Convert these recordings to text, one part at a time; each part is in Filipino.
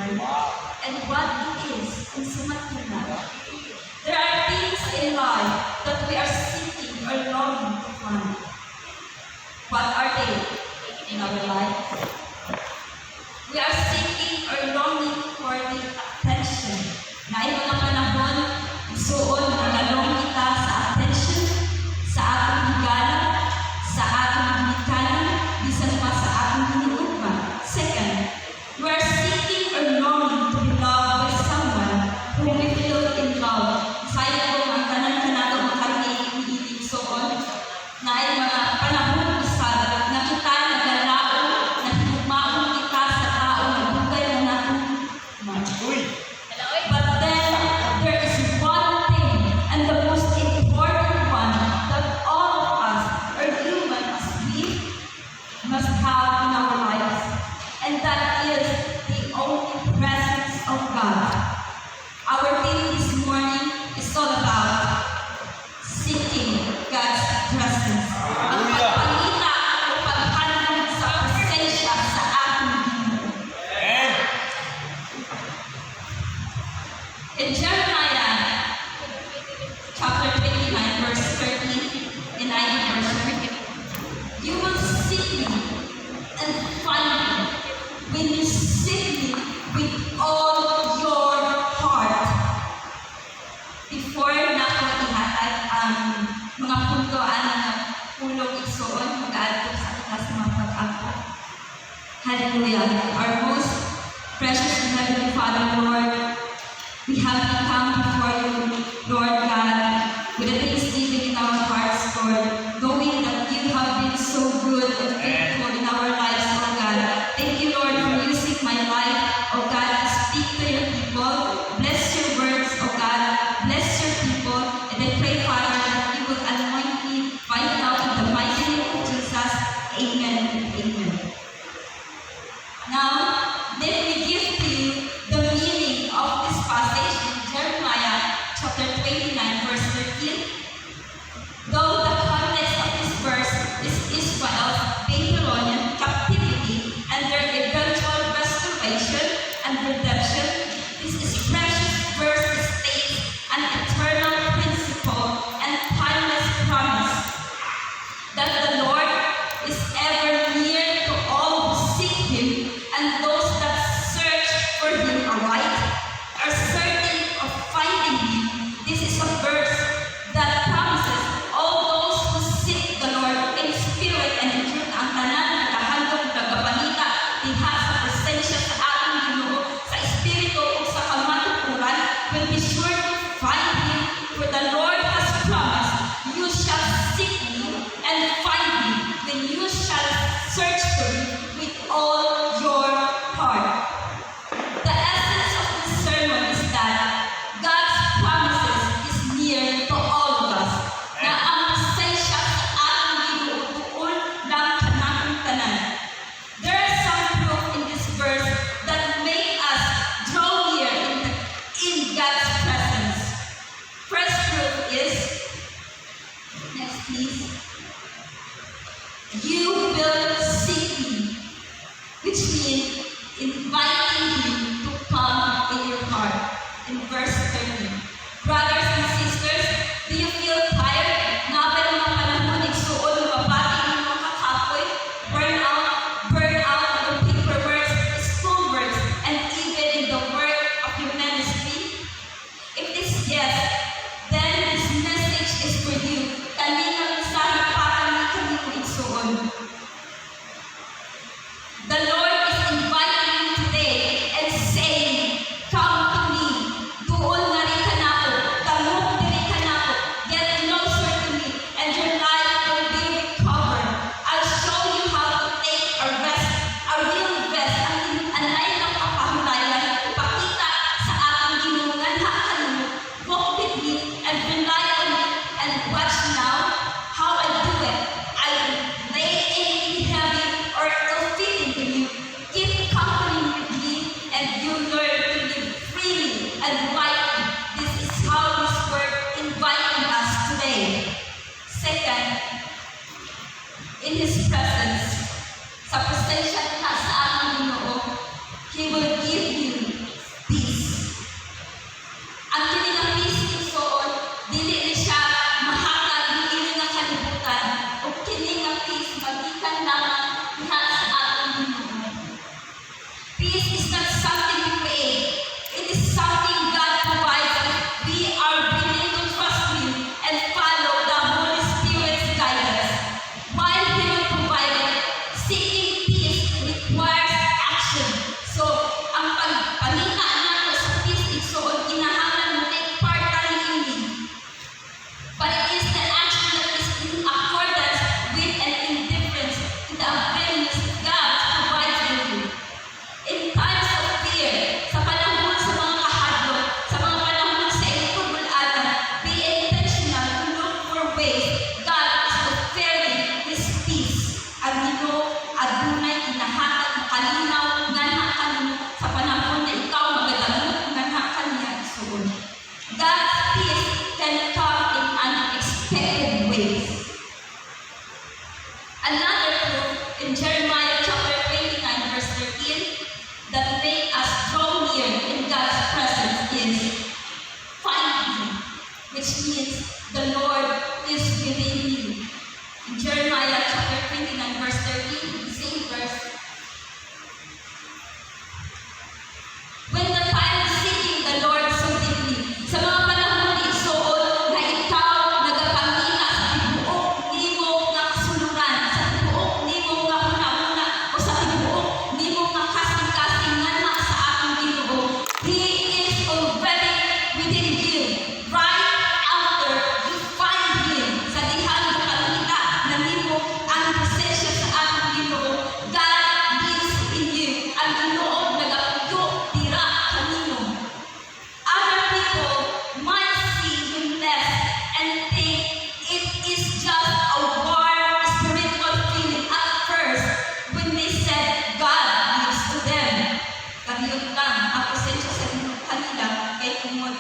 and what it is in Sumatera. There are things in life that we are seeking or longing to find. What are they in our life? We are seeking or longing for the attention. Na ay mga panahon, isuon na lalong kita sa attention, sa ating higala, sa ating ginikanan, bisan pa sa ating giniugma. Second, we are seeking or longing to be loved by someone whom we feel in love. Saya ko ang kanan-kanado makarinig isuon na ay mga panahon isad na kita nagalao, na hinugmaon kita sa tao na bugay na natin. But then, there is one thing, and the most important one, that all of us are human as we must have in our lives, and that is the only presence of God. Our theme this morning is all about seeking God's presence. Ang pagpangita o paghandog sa presensya sa ating Ginoo. In Jeremiah chapter 29, verse 13, in NIV version, you will seek me and find me when you seek me with all your heart. Before na ako ihatag ang mga puntoan na pulong igsoon, mag-aadto sa atas mga pag-ako. Hallelujah. Our most precious and heavenly Father, Lord, we have come before you, Lord God, with a thanksgiving in our hearts, Lord, knowing that you have been so good and faithful in our lives, oh God. Thank you, Lord, for using my life, oh God, to speak to your people. Bless your words, oh God. Bless your people. And I pray, Father, that you will anoint me right now in the mighty name of Jesus. Amen and amen. Now, let me give to you the meaning of this passage in Jeremiah chapter 29, verse 13. Though the context of this verse is Israel's Babylonian captivity and their eventual restoration and redemption, this is precious verse states an eternal principle and timeless promise that the Lord is ever near to all who seek Him, and those that search for Him aright are certain of finding Him. This is a verse that promises all those who seek the Lord in spirit and in truth ang tanan nagahandog nagabalita diha sa presensya sa ating Ginoo sa espiritu o sa kamatukuran will be sure to find Him, for the Lord has promised, you shall seek me and find me when you shall search for me with all your heart. The essence of this sermon is that God's promises is near to all of us. Na ang presensya sa ating Ginoo tuon lang kanang tanan. There are some proof in this verse that make us draw near in God's presence. First proof is, next please, you will seek me, which means inviting Him to come in your heart. In verse 13. Brothers and sisters, do you feel tired? Nabay mga panahon, igsuon, mabati ng mga kakapoy, burn out of the paperworks, schoolworks, and even in the work of your ministry? If this is yes, then this message is for you. Kaninang sana para ni kami igsuon. The Lord is inviting you today and saying, come to me. Doon na rin ka na ako. Talong diri ka na ako. Get closer to me and your life will be recovered. I'll show you how to take a rest, a real rest, ang anay ng kapahulayan, ipakita sa aking ginungan hakalunod. Walk with me and rely on me and watch now how I do it. I lay anything heavy or ill-fitting to you. Keep company with me and you learn to live freely and lightly. This is how this word inviting us today. Second, in His presence, sa presensya na sa ating Ginoo, He will give you means the Lord is within you. In Jeremiah chapter 29, verse 13, the same verse. When the time is seeking the Lord so deeply, sa mga panahon ni Isoon na ikaw nagapangina sa tibuok nimo nga kasuluran, sa tibuok nimo nga huna-huna, o sa tibuok nimo nga kasing-kasing nga na sa akong Ginoo, He is already within you. Right after you find Him, sa dihang nakakita na nimo ang presensya sa akong Ginoo, God lives in you. Ang Ginoo nagapuyo tira kanimo. Other people might see Him less and think it is just a warm spiritual feeling at first when they said God lives to them. Kahiyot lang ang presensya sa Ginoo kanila kay tungod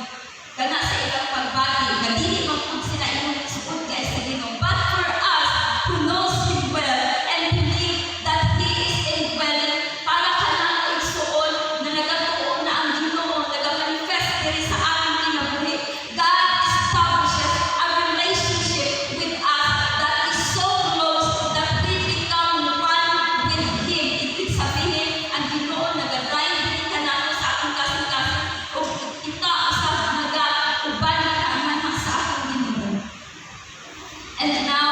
kana sa ilang pagbati nga dili man pud sila imong suod kay sa Ginoo. But for us who knows Him well and believe that He is indwelling, para kanang igsuon na nagatuo na ang Ginoo nagamanifest diri sa aming kinabuhi. God establishes a relationship with us that is so close that we become one with Him. Ibig sabihin, ang Ginoo nagadrive din kanato sa akong kasing-kasing o kita sa nagauban ka sa akong Ginoo. And now,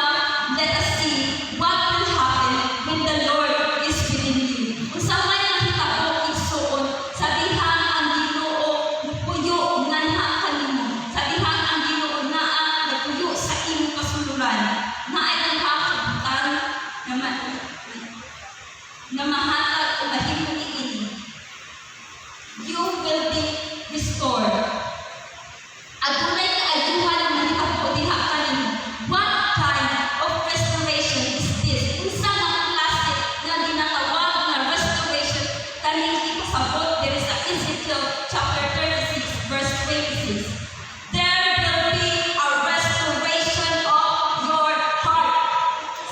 let us see what will happen when the Lord is within you. Kung sa may nakita ko igsuon, sa dihang ang Ginoo puyo nga na kanimo, sa dihang ang Ginoo naa nagpuyo sa imong kasuluran, naay ang kabutan na mahatag o mahimong iini. You will be restored. Adunay kaayuhan nga nitabo diha kanimo. What kind of restoration is this? Unsa nga klase nga ginatawag nga restoration kaning ipasabot diri sa Ezekiel chapter 36 verse 26. There will be a restoration of your heart.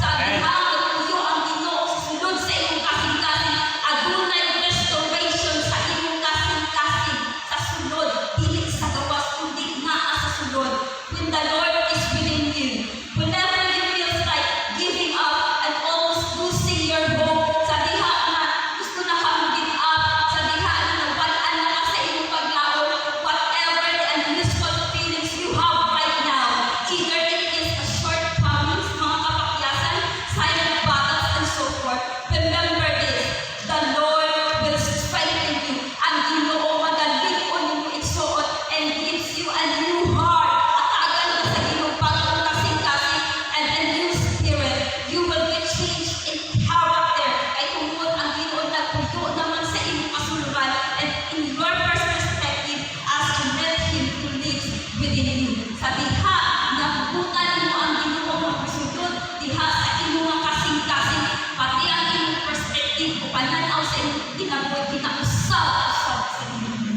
Sa dihang nagpuyo ang Ginoo sa sulod sa imong kasing-kasing, adunay restoration sa imong kasing-kasing sa sulod, dili sa gawas kundi naa sa sulod. When the Lord is within you, whenever you feel like giving up and almost losing your hope, sa diha na gusto na kang give up, sa diha na nawalaan na ka sa imong paglaon, whatever the unusual feelings you have right now, either it is a shortcomings, mga kapakyasan, silent battles, and so forth, remember this: the Lord will strengthen you. Ang Ginoo magalig-on nimo igsuot and gives you a new heart. Atagan ka sa Ginoo bagong kasing-kasing and a new spirit. You will be changed in character. Ay tungod ang Ginoo nagpuyo naman sa imong kasuluran and in your perspective as you let Him to live within you. Sa diha nabutan mo ang Ginoo nga pasudod diha sa imong kasing-kasing, pati ang imong perspective o pananaw sa imong kinabuhi kinausab-usab sa Ginoo.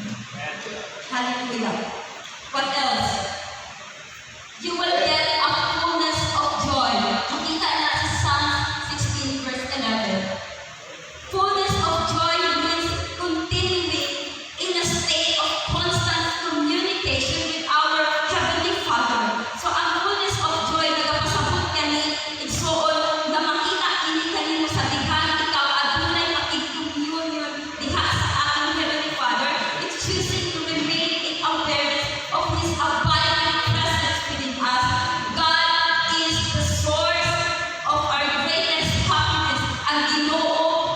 Hallelujah. What else? You will get a fullness of joy. Makita na sa Psalm 16 verse 11. Fullness of joy means continuing in a state of constant communication with our Heavenly Father. So ang fullness of joy nagapasabot kani igsuon na makita kini kanimo sa dihang ikaw adunay makig-communion diha sa akong Heavenly Father. It's choosing to remain in awareness of His abiding presence within us. God is the source of our greatest happiness. Ang Ginoo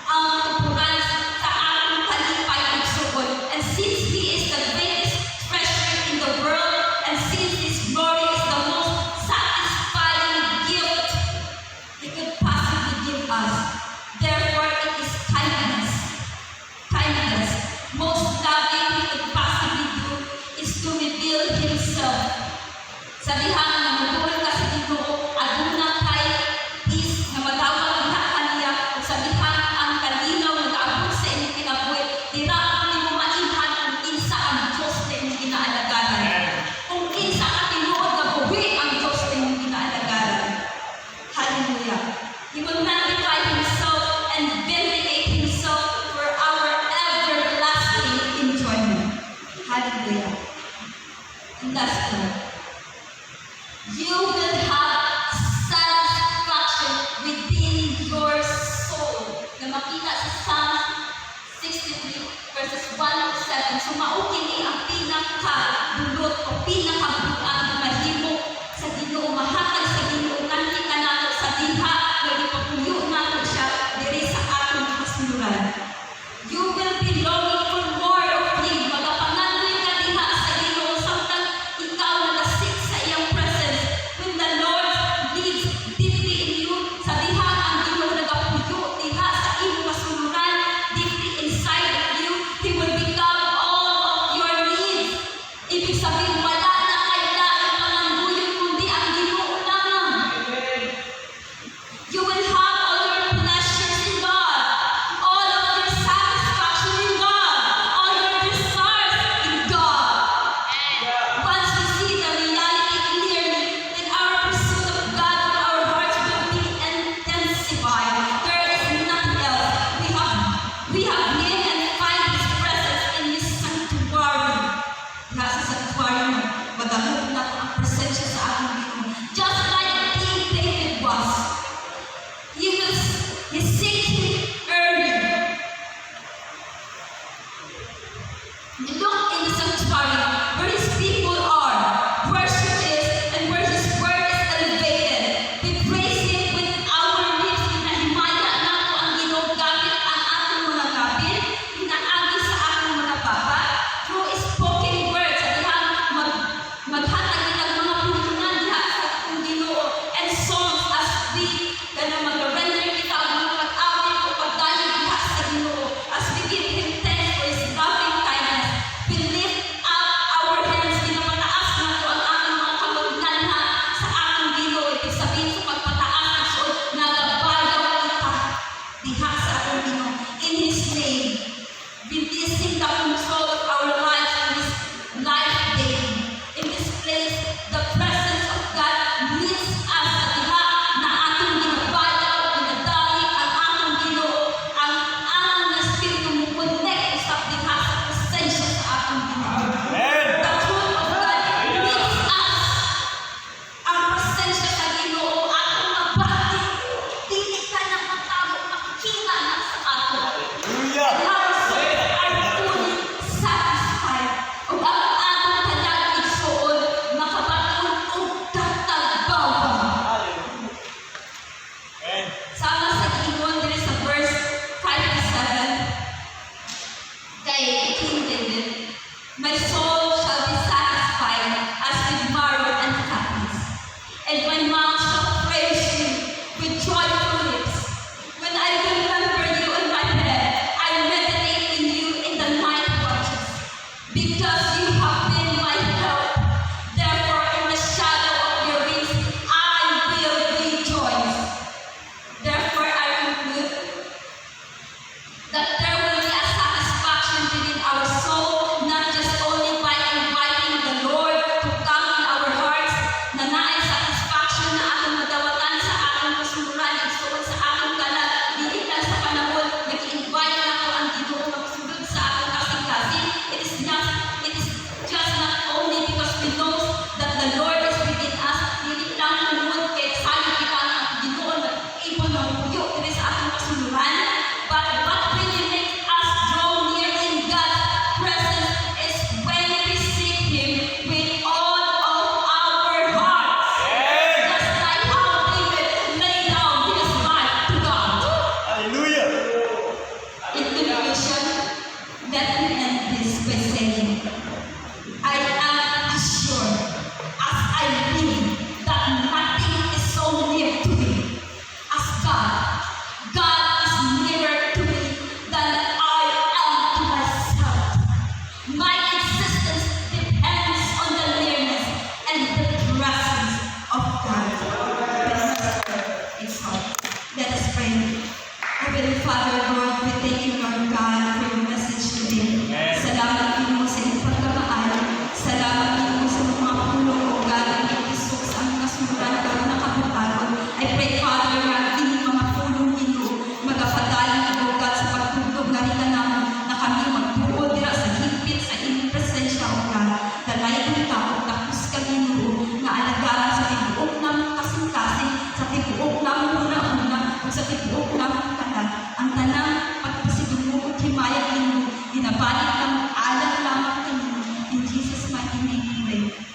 ang tupuran sa akong kalipay igsuon. And since He is the greatest treasure in the world, and since His glory is the most satisfying gift He could possibly give us, therefore it is kindness. Kindness. Most loving He could possibly do is to reveal Himself. Sa dihang nga magulong ka sa Ginoo, aduna kay peace nga madawat diha kaniya, ug sa dihang ang kalinaw nga gaabot sa inyong kinabuhi, dira ko nimo mainhan kung kinsa ang Dios na inyong ginaalagaran. Kung kinsa ka tinuod nga buhi ang Dios na inyong ginaalagaran. Hallelujah. He will magnify Himself and vindicate Himself for our everlasting enjoyment. Hallelujah. And last one. pinakadulot o pinakabuang na mahimo sa Ginoo, mahatag sa Ginoo kanhi kanato sa diha nga ipapuyo nato siya diri sa atong kasuluran. You will be longing for more of Him. Magapangandoy ka diha sa Ginoo samtang ikaw nagasik sa iyang presence. When the Lord lives deeply in you, sa diha ang Ginoo nagapuyo diha sa iyong kasuluran, deeply inside of you, He will become all of your needs. Ibig sabihin, wala na kailangan panganduyon kundi ang Ginoo lamang. You will have all your pleasures in God, all of your satisfaction in God, all your desires in God. Once we see the reality clearly, then our pursuit of God with our hearts will be intensified. There is nothing else. We have Him and find His presence in His sanctuary. Nasa sanctuary mo, madamog na ang presensya sa ating Ginoo. Just like King David was. He seek Him early. Look in the sanctuary where His people are, worship is, and where His word is elevated. We praise Him with our lips. Hinahimaya nato ang Ginoo gamit ang ating mga kapit, hinaagi sa ating mga papa, through spoken words, sa dihang maghatag ng mga pulungan diha sa atong Ginoo, and songs as we mag-render kita ang mga pag-awit o pagdayon diha sa Ginoo, as we give Him thanks for His loving kindness. We lift up our hands, pinapataas nato ang ating mga kamulugan sa ating Ginoo. Ibig sabihin sa pagpataas ng suot, nagabayaw kita diha sa ating Ginoo. In His name, releasing the control of our lives in this life day. In this place, the presence of God leads us sa diha na ating ginabayaw, ginadali ang ating Ginoo, ang ating Espiritu mo connect usab diha sa presensya sa ating Ginoo. The truth of God leads us. Ang presensya sa Ginoo atong mabati, dili ka na matago, makikita na sa ato. And our souls are fully satisfied. Ug ang atong tanang igsuon makabaton og katagbawan. Sama sa Ginoo diri sa verse 5 to 7 kay King David, my soul shall be satisfied as with marrow and fatness, and my mouth shall praise you with joyful lips. When I remember you in my bed, I meditate in you in the night watches, because you have been my help. Therefore, in the shadow of your wings, I will rejoice. Therefore, I conclude that there will be a satisfaction within our soul, not just only by inviting the Lord to come in our hearts, na naay satisfaction na atong madawatan sa atong kasuluran, igsuon sa atong kalag, dili lang sa panahon nag-invite na ko ang Ginoo magsulod sa atong kasing-kasing. It is kinikilig.